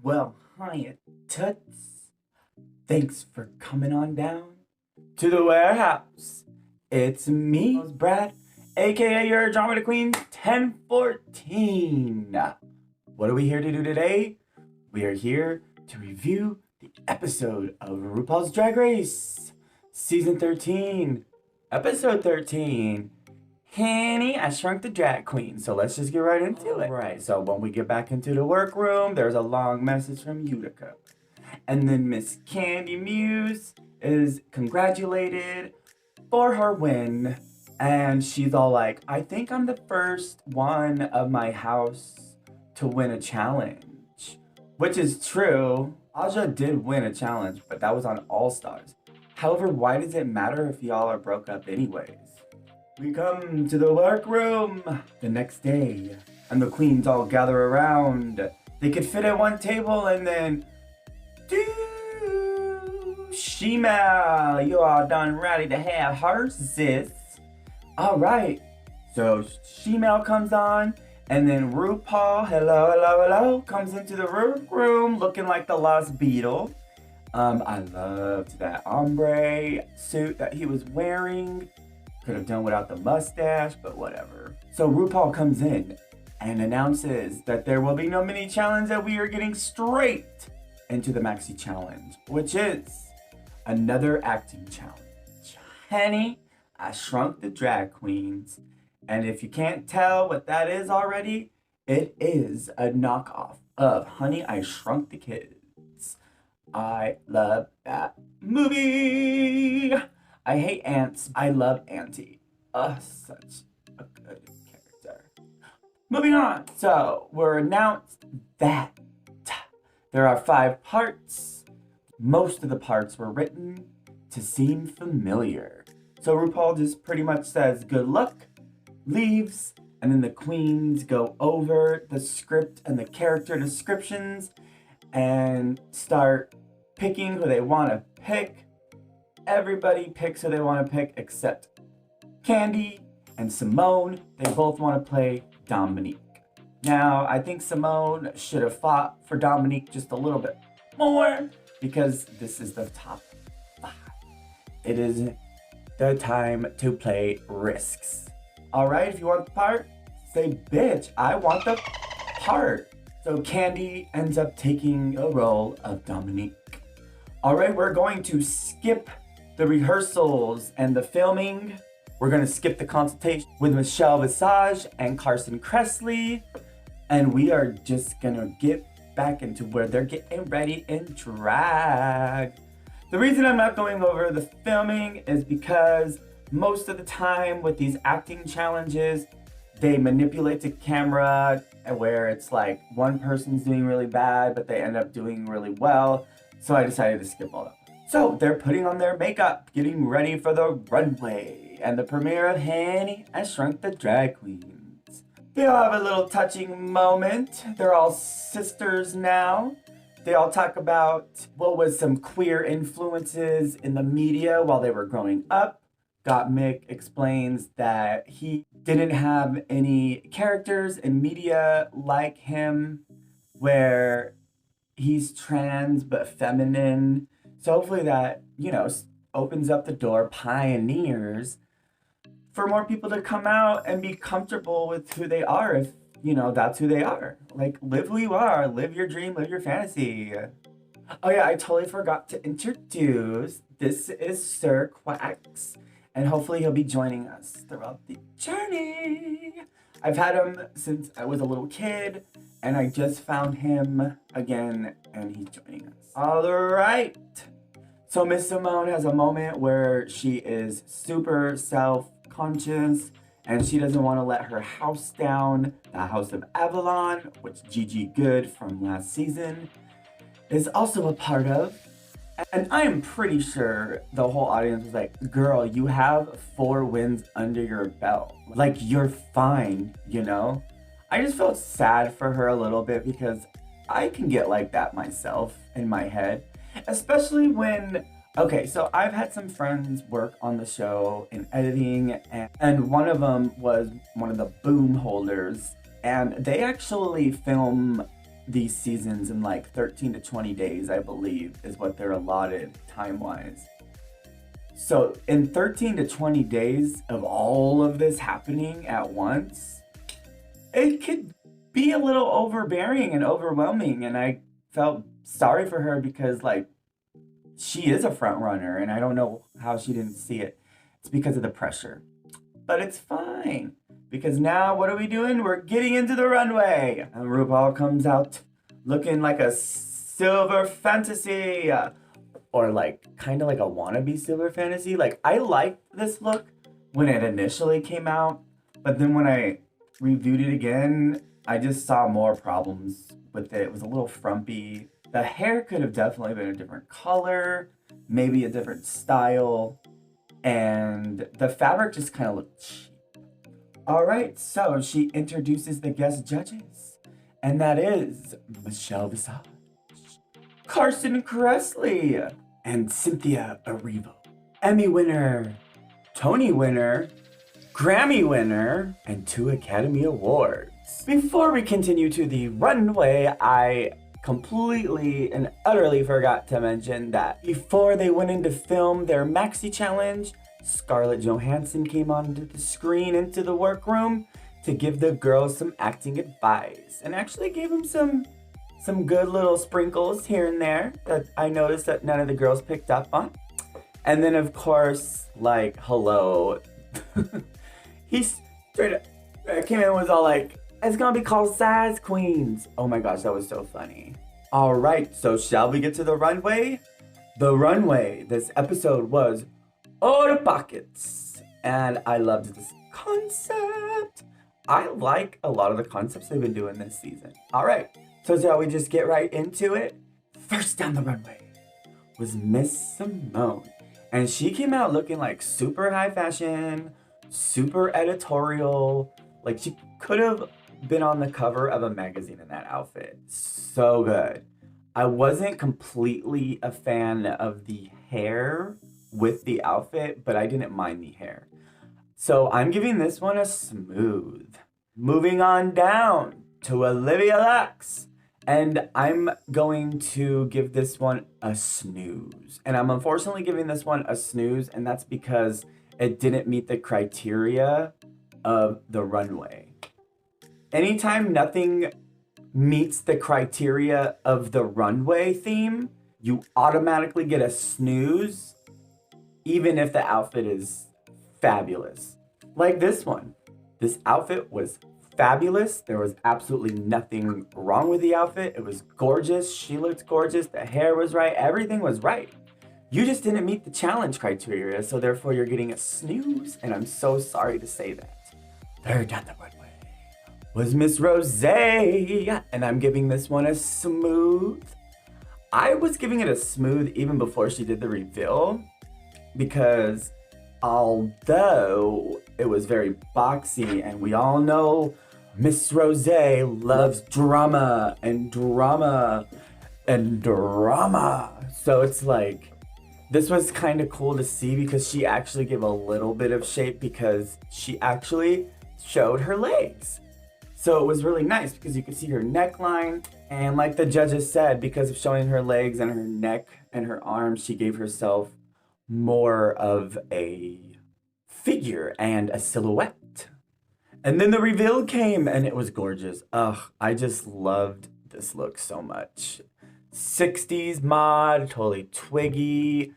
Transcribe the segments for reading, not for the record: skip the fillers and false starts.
Well, hiya, Toots. Thanks for coming on down to the warehouse. It's me, Brad, aka your Drama Queen 1014. What are we here to do today? We are here to review the episode of RuPaul's Drag Race, Season 13, Episode 13. Henny I, Shrunk the Drag Queen. So let's just get right into it. Right, so when we get back into the workroom, there's a long message from Utica. And then Miss Candy Muse is congratulated for her win. And she's all like, I think I'm the first one of my house to win a challenge. Which is true. Aja did win a challenge, but that was on All Stars. However, why does it matter if y'all are broke up anyways? We come to the workroom the next day, and the queens all gather around. They could fit at one table, and then, Shemale, you all done ready to have her, sis. All right, so Shemale comes on, and then RuPaul, hello, comes into the workroom looking like the Lost Beetle. I loved that ombre suit that he was wearing. Could have done without the mustache, but whatever. So RuPaul comes in and announces that there will be no mini challenge, that we are getting straight into the maxi challenge, which is another acting challenge. Henny I, Shrunk the Drag Queens. And if you can't tell what that is already, it is a knockoff of Honey I, Shrunk the Kids. I love that movie. I hate ants. I love Auntie. Such a good character. Moving on. So, we're announced that there are 5 parts. Most of the parts were written to seem familiar. So RuPaul just pretty much says good luck, leaves, and then the queens go over the script and the character descriptions and start picking who they want to pick. Everybody picks who they want to pick except Candy and Simone. They both want to play Dominique. Now, I think Simone should have fought for Dominique just a little bit more because this is the top 5. It is the time to play risks. All right, if you want the part, say, bitch, I want the part. So Candy ends up taking the role of Dominique. All right, we're going to skip the rehearsals and the filming. We're gonna skip the consultation with Michelle Visage and Carson Kressley. And we are just gonna get back into where they're getting ready in drag. The reason I'm not going over the filming is because most of the time with these acting challenges, they manipulate the camera where it's like one person's doing really bad, but they end up doing really well. So I decided to skip all that. So they're putting on their makeup, getting ready for the runway and the premiere of Henny I, Shrunk the Drag Queens. They all have a little touching moment. They're all sisters now. They all talk about what was some queer influences in the media while they were growing up. Gottmik explains that he didn't have any characters in media like him where he's trans but feminine. So hopefully that, opens up the door, pioneers for more people to come out and be comfortable with who they are if, that's who they are. Like, live who you are, live your dream, live your fantasy. Oh yeah, I totally forgot to introduce, this is Sir Quax, and hopefully he'll be joining us throughout the journey. I've had him since I was a little kid, and I just found him again, and he's joining us. All right. So Miss Simone has a moment where she is super self-conscious, and she doesn't want to let her house down, the House of Avalon, which Gigi Good from last season is also a part of. And I am pretty sure the whole audience was like, girl, you have 4 wins under your belt. Like, you're fine, I just felt sad for her a little bit because I can get like that myself in my head. Especially when, okay, so I've had some friends work on the show in editing, and one of them was one of the boom holders. And they actually film these seasons in like 13 to 20 days, I believe, is what they're allotted time-wise. So in 13 to 20 days of all of this happening at once, it could be a little overbearing and overwhelming. And I felt sorry for her because, like, she is a front runner and I don't know how she didn't see it. It's because of the pressure. But it's fine. Because now, what are we doing? We're getting into the runway. And RuPaul comes out looking like a silver fantasy. Or like, kind of like a wannabe silver fantasy. Like, I liked this look when it initially came out. But then when I reviewed it again, I just saw more problems with it. It was a little frumpy. The hair could have definitely been a different color. Maybe a different style. And the fabric just kind of looked cheap. Alright, so she introduces the guest judges, and that is Michelle Visage, Carson Kressley, and Cynthia Erivo. Emmy winner, Tony winner, Grammy winner, and 2 Academy Awards. Before we continue to the runway, I completely and utterly forgot to mention that before they went in to film their Maxi Challenge, Scarlett Johansson came onto the screen into the workroom to give the girls some acting advice and actually gave them some good little sprinkles here and there that I noticed that none of the girls picked up on. And then of course, like, hello, he straight up came in and was all like, it's gonna be called Size Queens. Oh my gosh, that was so funny. All right, so shall we get to the runway? The runway, this episode was all the pockets, and I loved this concept. I like a lot of the concepts they've been doing this season. All right, so shall we just get right into it? First down the runway was Miss Simone, and she came out looking like super high fashion, super editorial. Like, she could have been on the cover of a magazine in that outfit. So good. I wasn't completely a fan of the hair with the outfit, but I didn't mind the hair. So I'm giving this one a smooth. Moving on down to Olivia Lux. And I'm going to give this one a snooze. And I'm unfortunately giving this one a snooze, and that's because it didn't meet the criteria of the runway. Anytime nothing meets the criteria of the runway theme, you automatically get a snooze, even if the outfit is fabulous. Like this one. This outfit was fabulous. There was absolutely nothing wrong with the outfit. It was gorgeous. She looked gorgeous. The hair was right. Everything was right. You just didn't meet the challenge criteria, so therefore you're getting a snooze, and I'm so sorry to say that. Third down the runway was Miss Rosé, and I'm giving this one a smooth. I was giving it a smooth even before she did the reveal, because although it was very boxy, and we all know Miss Rosé loves drama and drama and drama. So it's like, this was kind of cool to see because she actually gave a little bit of shape because she actually showed her legs. So it was really nice because you could see her neckline. And like the judges said, because of showing her legs and her neck and her arms, she gave herself more of a figure and a silhouette. And then the reveal came and it was gorgeous. Ugh, I just loved this look so much. 60s mod, totally twiggy,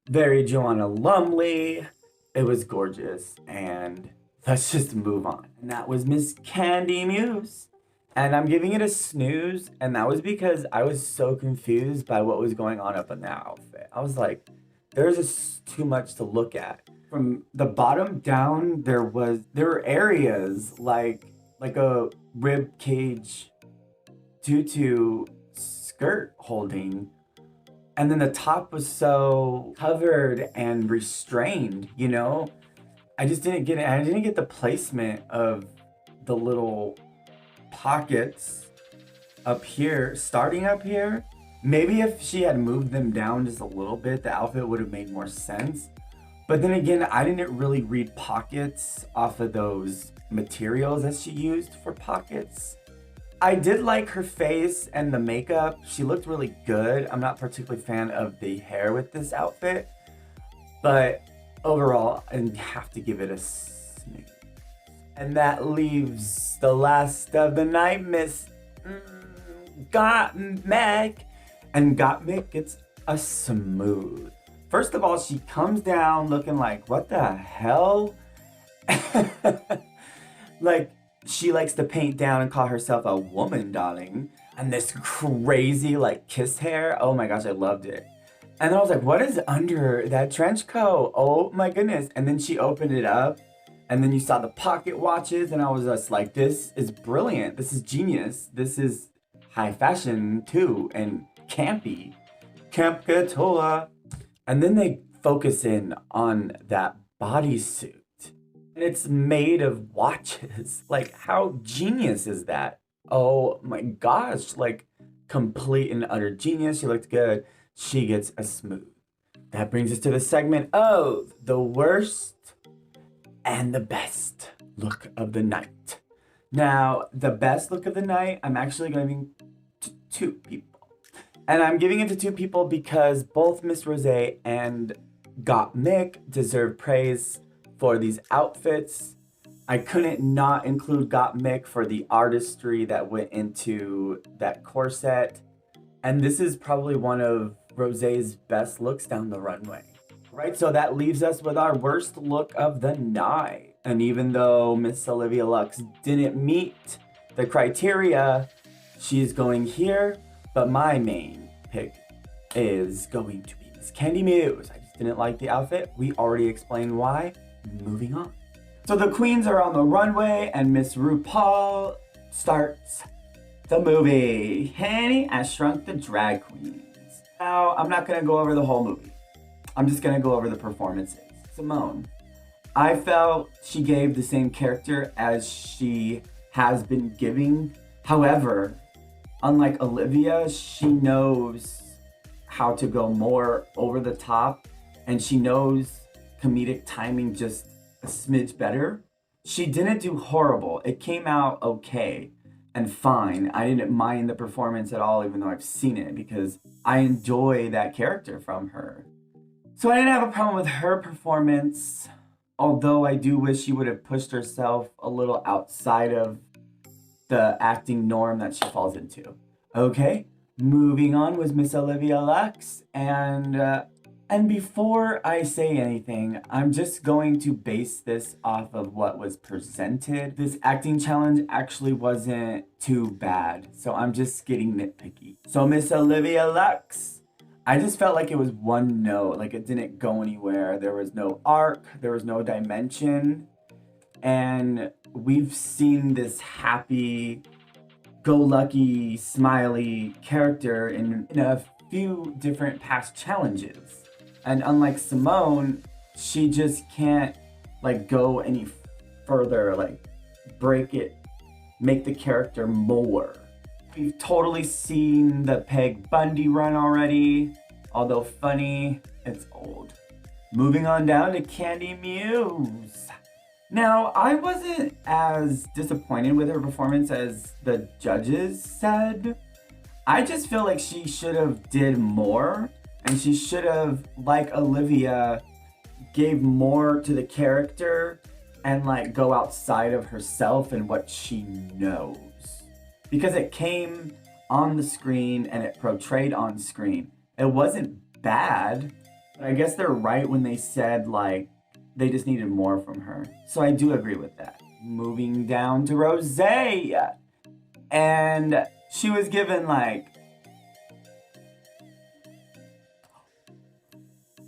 very Joanna Lumley. It was gorgeous, and let's just move on. And that was Miss Candy Muse. And I'm giving it a snooze, and that was because I was so confused by what was going on up in that outfit. I was like, there's just too much to look at. From the bottom down, there were areas like a rib cage tutu skirt holding, and then the top was so covered and restrained, you know? I just didn't get it. I didn't get the placement of the little pockets up here, starting up here. Maybe if she had moved them down just a little bit, the outfit would have made more sense. But then again, I didn't really read pockets off of those materials that she used for pockets. I did like her face and the makeup. She looked really good. I'm not particularly a fan of the hair with this outfit, but overall, I have to give it a snooze. And that leaves the last of the night, Miss Gottmik. And Gottmik gets a smooth. First of all, she comes down looking like, what the hell? Like, she likes to paint down and call herself a woman, darling. And this crazy, like, kiss hair. Oh my gosh, I loved it. And then I was like, what is under that trench coat? Oh my goodness. And then she opened it up. And then you saw the pocket watches. And I was just like, this is brilliant. This is genius. This is high fashion, too. And campy. Camp Couture. And then they focus in on that bodysuit. And it's made of watches. Like, how genius is that? Oh my gosh, like, complete and utter genius. She looked good. She gets a smooth. That brings us to the segment of the worst and the best look of the night. Now, the best look of the night, I'm actually giving to two people. And I'm giving it to two people because both Miss Rosé and Gottmik deserve praise for these outfits. I couldn't not include Gottmik for the artistry that went into that corset. And this is probably one of Rosé's best looks down the runway. Right, so that leaves us with our worst look of the night. And even though Miss Olivia Lux didn't meet the criteria, she's going here. But my main pick is going to be Miss Candy Muse. I just didn't like the outfit. We already explained why. Moving on. So the queens are on the runway and Miss RuPaul starts the movie. Henny I, Shrunk the Drag Queens. Now, I'm not gonna go over the whole movie. I'm just gonna go over the performances. Simone. I felt she gave the same character as she has been giving. However, unlike Olivia, she knows how to go more over the top and she knows comedic timing just a smidge better. She didn't do horrible. It came out okay and fine. I didn't mind the performance at all, even though I've seen it, because I enjoy that character from her. So I didn't have a problem with her performance, although I do wish she would have pushed herself a little outside of the acting norm that she falls into. Okay, moving on was Miss Olivia Lux, and before I say anything, I'm just going to base this off of what was presented. This acting challenge actually wasn't too bad, so I'm just getting nitpicky. So Miss Olivia Lux, I just felt like it was one note, like it didn't go anywhere. There was no arc, there was no dimension, and we've seen this happy, go-lucky, smiley character in a few different past challenges. And unlike Simone, she just can't like go any further, like break it, make the character more. We've totally seen the Peg Bundy run already, although funny, it's old. Moving on down to Candy Muse. Now, I wasn't as disappointed with her performance as the judges said. I just feel like she should have did more. And she should have, like Olivia, gave more to the character and like go outside of herself and what she knows. Because it came on the screen and it portrayed on screen. It wasn't bad, but I guess they're right when they said like they just needed more from her. So I do agree with that. Moving down to Rosé. And she was given like,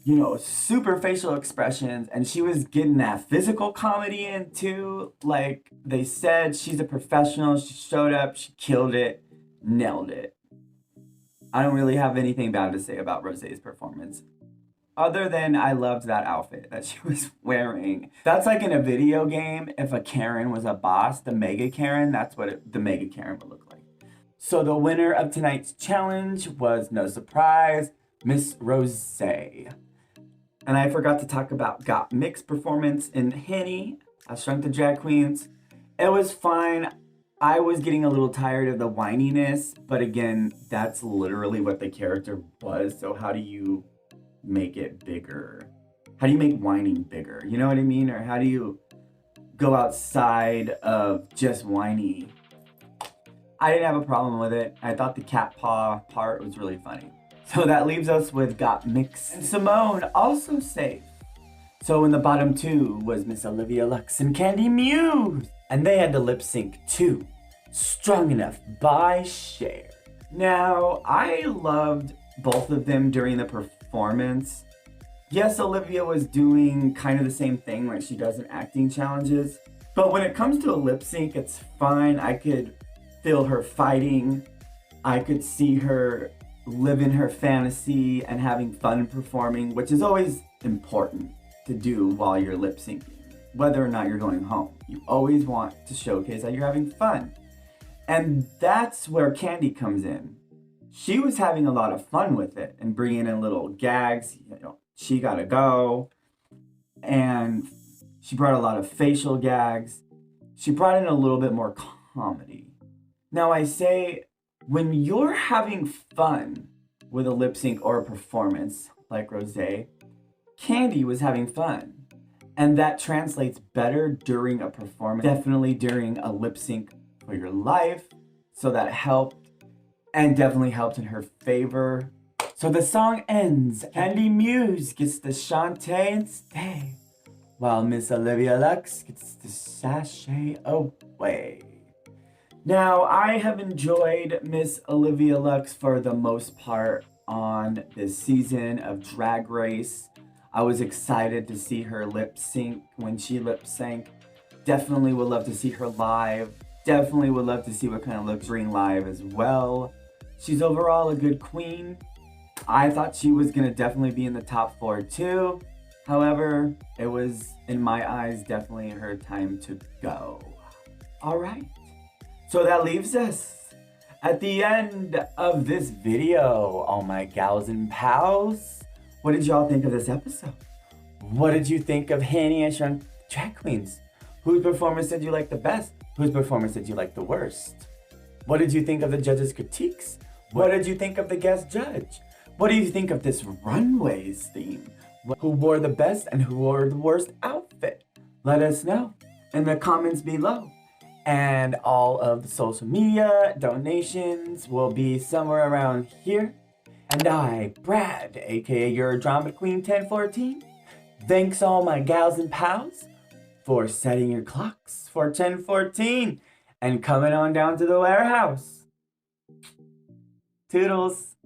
you know, super facial expressions, and she was getting that physical comedy in too. Like they said, she's a professional. She showed up, she killed it, nailed it. I don't really have anything bad to say about Rosé's performance, other than I loved that outfit that she was wearing. That's like in a video game, if a Karen was a boss, the Mega Karen, that's what the Mega Karen would look like. So the winner of tonight's challenge was, no surprise, Miss Rosé. And I forgot to talk about Gottmik's performance in Henny I, Shrunk the Drag Queens. It was fine. I was getting a little tired of the whininess, but again, that's literally what the character was. So how do you make it bigger? How do you make whining bigger? You know what I mean? Or how do you go outside of just whiny? I didn't have a problem with it. I thought the cat paw part was really funny. So that leaves us with Got Mix and Simone, also safe. So in the bottom two was Miss Olivia Lux and Candy Muse. And they had to lip sync to Strong Enough by Cher. Now, I loved both of them during the performance. Yes, Olivia was doing kind of the same thing like she does in acting challenges. But when it comes to a lip sync, it's fine. I could feel her fighting. I could see her living her fantasy and having fun performing, which is always important to do while you're lip syncing, whether or not you're going home. You always want to showcase that you're having fun. And that's where Candy comes in. She was having a lot of fun with it and bringing in little gags. You know, she gotta go. And she brought a lot of facial gags. She brought in a little bit more comedy. Now I say, when you're having fun with a lip sync or a performance like Rosé, Candy was having fun. And that translates better during a performance, definitely during a lip sync for your life. So that helped, and definitely helped in her favor. So the song ends. Candy Muse gets the Shantae and stay, while Miss Olivia Lux gets the sashay away. Now, I have enjoyed Miss Olivia Lux for the most part on this season of Drag Race. I was excited to see her lip sync when she lip sync. Definitely would love to see her live. Definitely would love to see what kind of looks bring live as well. She's overall a good queen. I thought she was gonna definitely be in the top 4 too. However, it was, in my eyes, definitely her time to go. All right. So that leaves us at the end of this video, all my gals and pals. What did y'all think of this episode? What did you think of Henny I, Shrunk Drag Queens? Whose performance did you like the best? Whose performance did you like the worst? What did you think of the judges' critiques? What did you think of the guest judge? What do you think of this runways theme? Who wore the best and who wore the worst outfit? Let us know in the comments below. And all of the social media donations will be somewhere around here. And I, Brad, aka your Drama Queen 1014, thanks all my gals and pals for setting your clocks for 1014 and coming on down to the warehouse. Toodles.